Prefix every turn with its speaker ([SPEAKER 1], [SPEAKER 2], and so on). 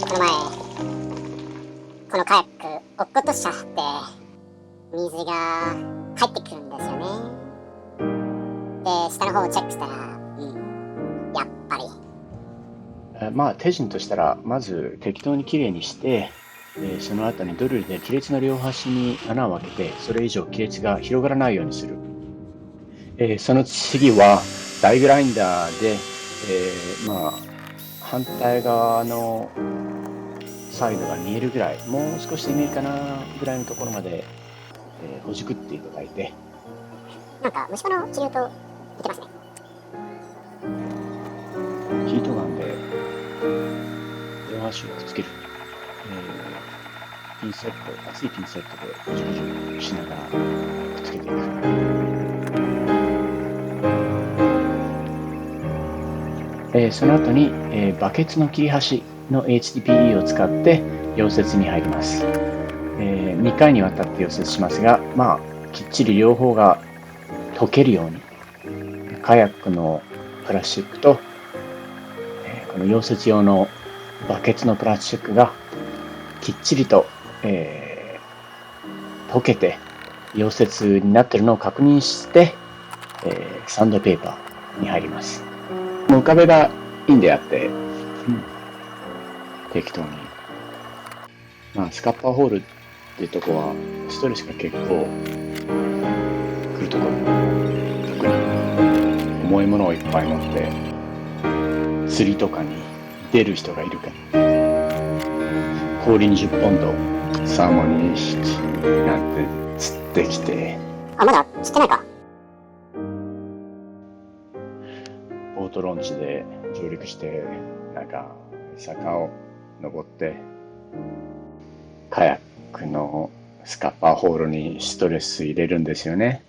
[SPEAKER 1] この前、このカヤック落っことしちゃって、水が入ってくるんですよね。で、下の方をチェックしたら、やっぱり。
[SPEAKER 2] まあ手順としたら、まず適当にきれいにして、その後にドリルで亀裂の両端に穴を開けて、それ以上亀裂が広がらないようにする。その次はダイグラインダーで、まあ反対側のサイドが見えるぐらい、もう少しで見えるかなぐらいのところまで、ほじくっていただいて、
[SPEAKER 1] なんか虫歯の治療と似てますね。
[SPEAKER 2] ヒートガンで両端をくっつける。ピンセット、厚いピンセットでぐじゅぐじゅしながらくっつけていく。その後に、バケツの切り端の HDPE を使って溶接に入ります。2回にわたって溶接しますが、まあ、きっちり両方が溶けるように、カヤックのプラスチックと、この溶接用のバケツのプラスチックがきっちりと、溶けて溶接になっているのを確認して、サンドペーパーに入ります。もう浮かべばいいんであって、適当に。まあ、スカッパーホールっていうとこはストレスが結構来るところ、特に重いものをいっぱい持って釣りとかに出る人がいるから、氷20ポンドサーモン2匹なんて釣ってきて、
[SPEAKER 1] あ、まだ釣ってないか。
[SPEAKER 2] ボートローンチで上陸してなんか坂を登ってカヤックのスカッパーホールにストレス入れるんですよね。